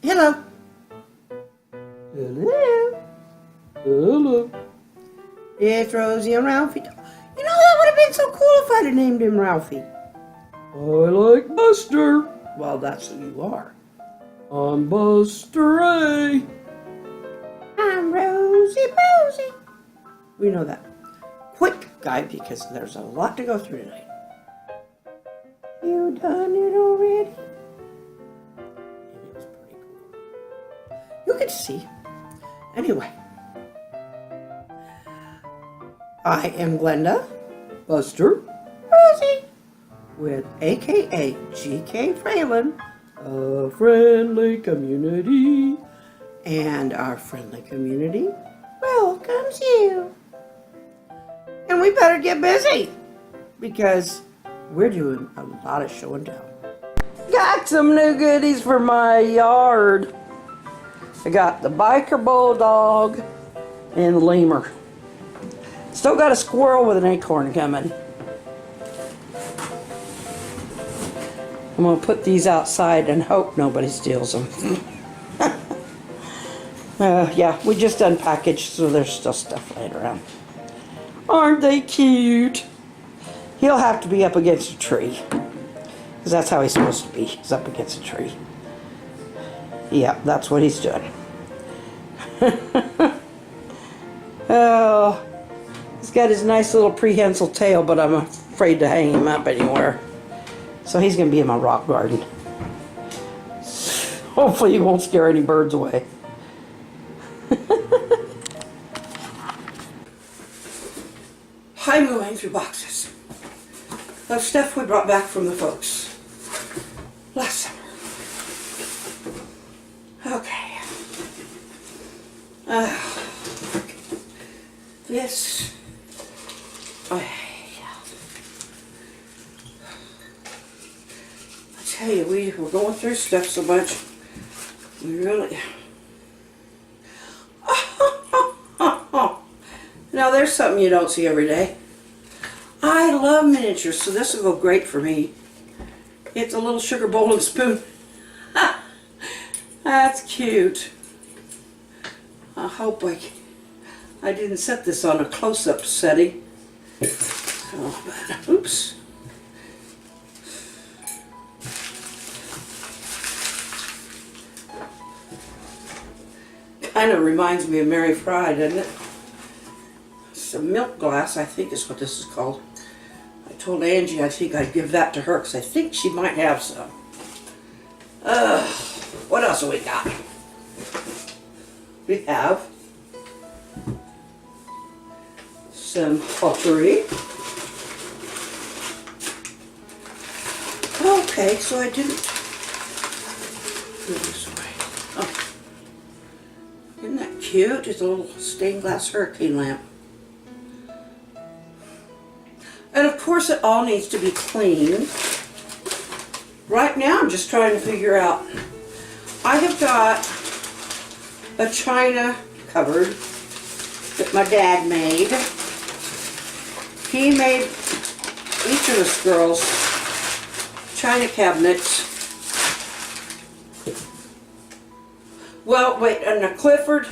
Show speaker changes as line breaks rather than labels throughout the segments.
Hello. Hello. Hello. It's Rosie and Ralphie. You know, that would have been so cool if I'd have named him Ralphie. I like Buster. Well, that's who you are. I'm Buster A. I'm Rosie Posey. We know that. Quick, guy, because there's a lot to go through tonight. You done it already? And it was pretty cool. You could see. Anyway. I am Glenda, Buster, Rosie, with AKA GK Fralin, a friendly community. And our friendly community welcomes you. And we better get busy because we're doing a lot of show and tell. Got some new goodies for my yard. I got the biker bulldog and lemur. Still got a squirrel with an acorn coming. I'm going to put these outside and hope nobody steals them. Yeah, we just unpackaged, so there's still stuff laying around. Aren't they cute? He'll have to be up against a tree, because that's how he's supposed to be. He's up against a tree. Yeah, that's what he's doing. Oh, he's got his nice little prehensile tail, but I'm afraid to hang him up anywhere. So he's going to be in my rock garden. Hopefully he won't scare any birds away. I'm going through boxes of stuff we brought back from the folks last summer. Okay. This. I tell you, we were going through stuff so much. We really. Now there's something you don't see every day. I love miniatures, so this will go great for me. It's a little sugar bowl and spoon. That's cute. I hope I didn't set this on a close-up setting. Oops. Kind of reminds me of Mary Fry, doesn't it? It's a milk glass, I think is what this is called. I told Angie I think I'd give that to her because I think she might have some. What else have we got? We have some pottery. Okay, so I didn't go this way. Oh. Isn't that cute? It's a little stained glass hurricane lamp. And of course it all needs to be cleaned. Right now I'm just trying to figure out. I have got a china cupboard that my dad made. He made each of us girls china cabinets. Well, wait, and a Clifford,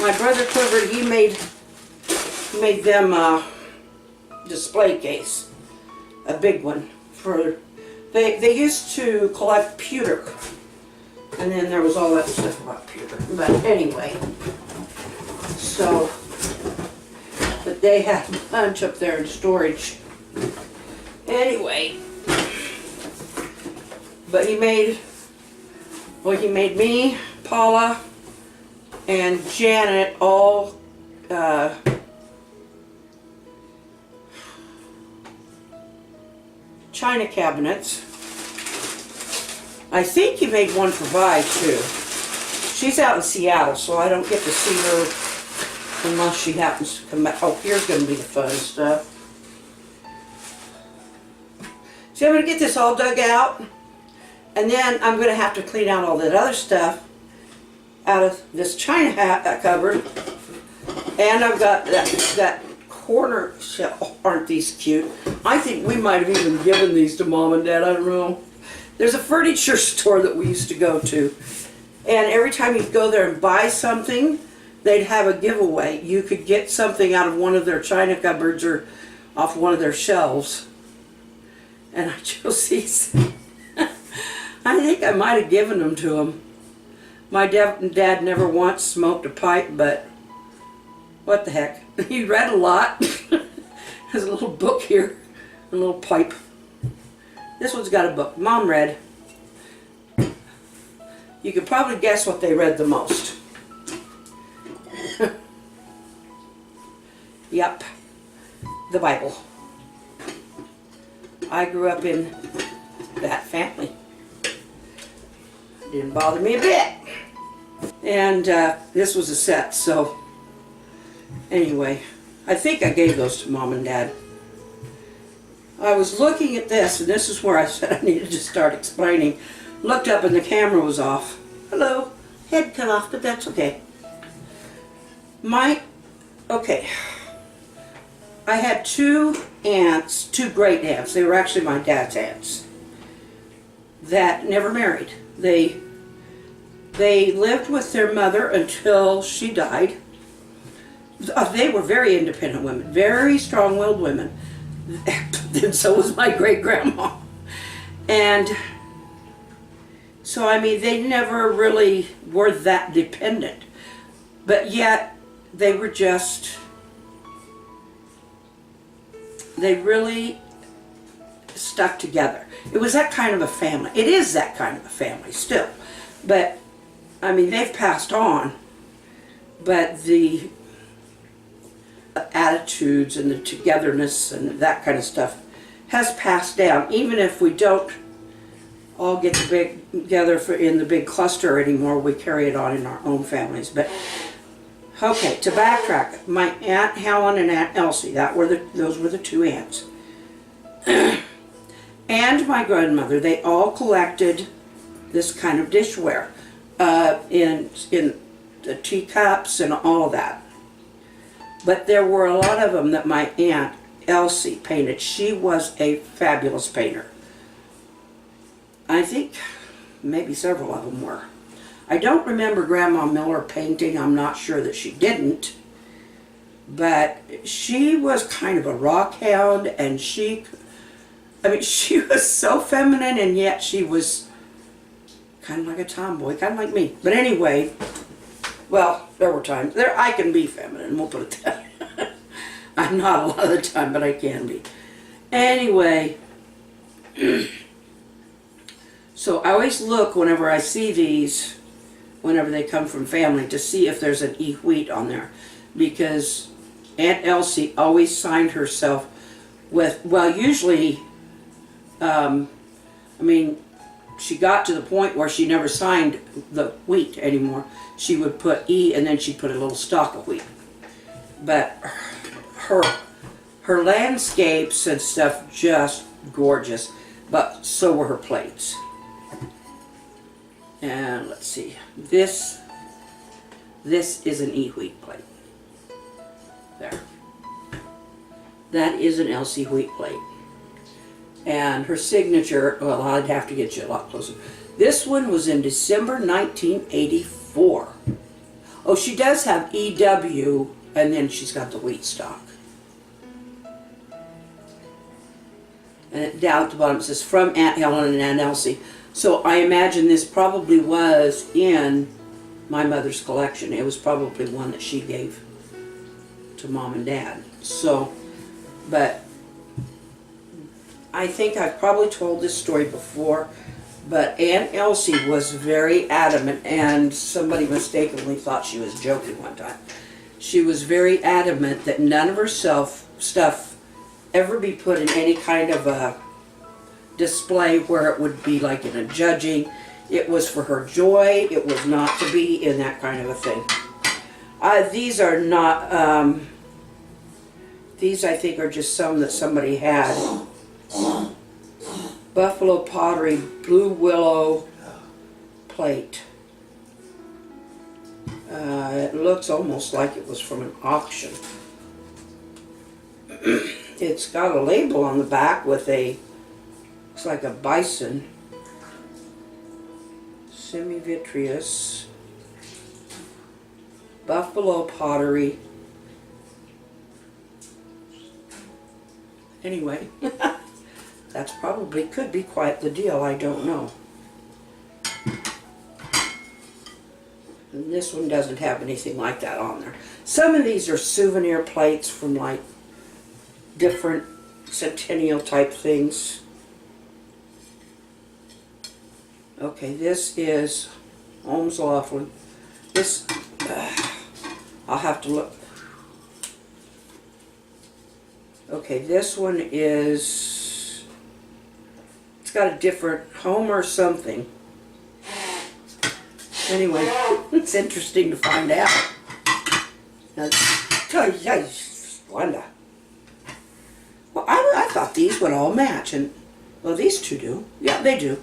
my brother Clifford, he made them a display case, a big one. For they used to collect pewter, and then there was all that stuff about pewter. But anyway, so, but they had a bunch up there in storage. Anyway, but he made me, Paula, and Janet all china cabinets. I think he made one for Vi too. She's out in Seattle, so I don't get to see her unless she happens to come back. Oh, here's going to be the fun stuff. So I'm going to get this all dug out, and then I'm going to have to clean out all that other stuff out of this china cupboard. And I've got that corner shelf. Aren't these cute? I think we might have even given these to Mom and Dad. I don't know. There's a furniture store that we used to go to, and every time you'd go there and buy something, they'd have a giveaway. You could get something out of one of their china cupboards or off one of their shelves. And I chose these. I think I might have given them to him. My dad never once smoked a pipe, but what the heck. He read a lot. There's a little book here, a little pipe. This one's got a book. Mom read. You could probably guess what they read the most. Yep, the Bible. I grew up in that family. Didn't bother me a bit. And this was a set, so anyway, I think I gave those to Mom and Dad. I was looking at this, and this is where I said I needed to start explaining. Looked up and the camera was off. Hello. Head cut off, but that's okay. Okay. I had two aunts, two great aunts. They were actually my dad's aunts that never married. They lived with their mother until she died. They were very independent women, very strong-willed women. And so was my great-grandma. And so, I mean, they never really were that dependent. But yet, they were just, they really stuck together. It was that kind of a family. It is that kind of a family still. But, I mean, they've passed on. But the attitudes and the togetherness and that kind of stuff has passed down. Even if we don't all get together in the big cluster anymore, we carry it on in our own families. But okay, to backtrack, my Aunt Helen and Aunt Elsie, those were the two aunts. And my grandmother, they all collected this kind of dishware in the teacups and all of that. But there were a lot of them that my Aunt Elsie painted. She was a fabulous painter. I think maybe several of them were. I don't remember Grandma Miller painting. I'm not sure that she didn't. But she was kind of a rock hound, and she was so feminine, and yet she was kind of like a tomboy, kind of like me. But anyway, well, there were times. I can be feminine, we'll put it that way. I'm not a lot of the time, but I can be. Anyway, so I always look whenever I see these, whenever they come from family, to see if there's an E wheat on there. Because Aunt Elsie always signed herself with, well, usually, she got to the point where she never signed the wheat anymore. She would put E and then she'd put a little stalk of wheat. But her landscapes and stuff, just gorgeous. But so were her plates. And let's see, this is an E wheat plate. There. That is an Elsie wheat plate. And her signature, well, I'd have to get you a lot closer. This one was in December 1984. Oh, she does have EW, and then she's got the wheat stock. And down at the bottom it says, from Aunt Helen and Aunt Elsie. So I imagine this probably was in my mother's collection. It was probably one that she gave to Mom and Dad. So, but I think I've probably told this story before, but Aunt Elsie was very adamant, and somebody mistakenly thought she was joking one time. She was very adamant that none of her stuff ever be put in any kind of a display where it would be like in a judging. It was for her joy. It was not to be in that kind of a thing. These are not, these I think are just some that somebody had. Buffalo Pottery Blue Willow plate. It looks almost like it was from an auction. It's got a label on the back with a, looks like a bison. semi-vitreous, buffalo pottery. Anyway, that's probably could be quite the deal, I don't know. And this one doesn't have anything like that on there. Some of these are souvenir plates from like different centennial type things. Okay, this is Holmes Laughlin. This, I'll have to look. Okay, this one is, it's got a different Homer something. Anyway, it's interesting to find out. Wanda. Well, I thought these would all match, and well, these two do. Yeah, they do.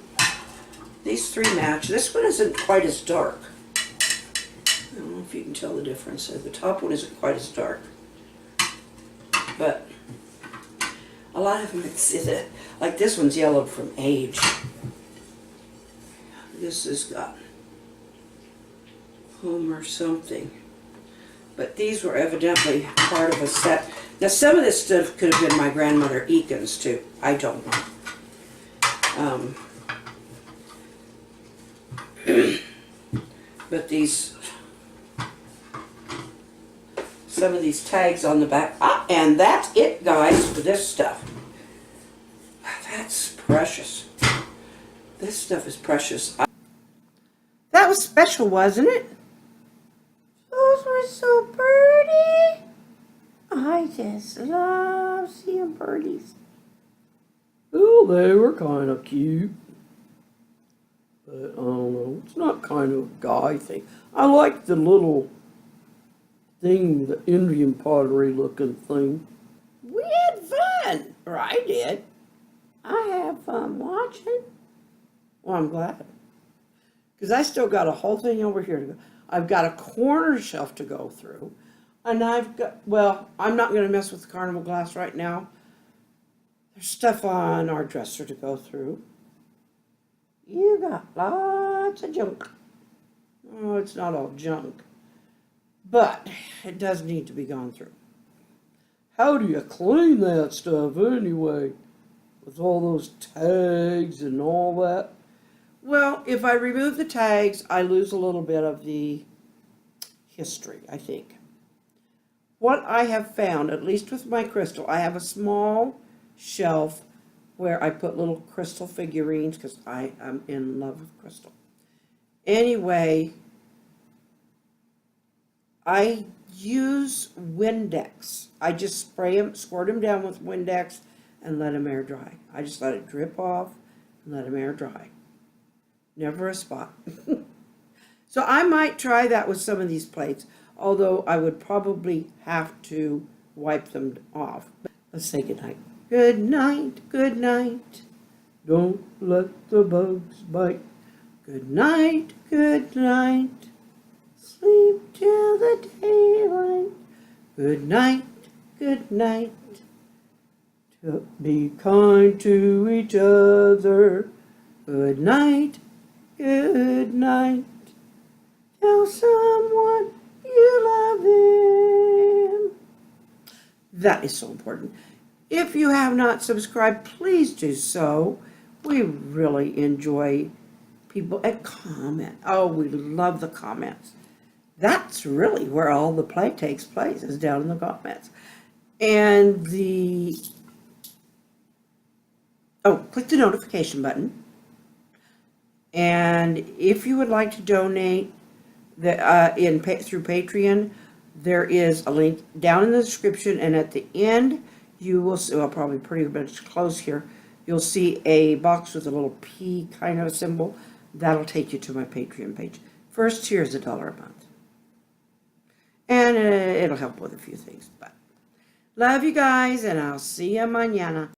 These three match. This one isn't quite as dark. I don't know if you can tell the difference. The top one isn't quite as dark, but a lot of them, it's like this one's yellowed from age. This has got Homer something. But these were evidently part of a set. Now some of this stuff could have been my grandmother Eakin's too. I don't know. But these, some of these tags on the back. Ah, and that's it, guys, for this stuff. That's precious. This stuff is precious. That was special, wasn't it? Those were so pretty. I just love seeing birdies. Oh, they were kind of cute. But I don't know, it's not kind of a guy thing. I like the little thing, the Indian pottery looking thing. We had fun, or I did. I have fun watching. Well, I'm glad. Because I still got a whole thing over here to go. I've got a corner shelf to go through. And I've got, well, I'm not going to mess with the carnival glass right now. There's stuff on our dresser to go through. You got lots of junk. Oh, it's not all junk. But it does need to be gone through. How do you clean that stuff anyway? With all those tags and all that? Well, if I remove the tags, I lose a little bit of the history, I think. What I have found, at least with my crystal, I have a small shelf where I put little crystal figurines because I am in love with crystal. Anyway, I use Windex. I just spray them, squirt them down with Windex and let them air dry. I just let it drip off and let them air dry. Never a spot. So I might try that with some of these plates, although I would probably have to wipe them off. Let's say goodnight. Good night, good night. Don't let the bugs bite. Good night, good night. Sleep till the daylight. Good night, good night. To be kind to each other. Good night, good night. Tell someone you love them. That is so important. If you have not subscribed, please do so. We really enjoy people that comment. Oh, we love the comments. That's really where all the play takes place, is down in the comments. And click the notification button. And if you would like to donate through Patreon, there is a link down in the description, and at the end you will see, well, probably pretty much close here, you'll see a box with a little P kind of symbol. That'll take you to my Patreon page. First tier is $1 a month. And it'll help with a few things. But love you guys, and I'll see you mañana.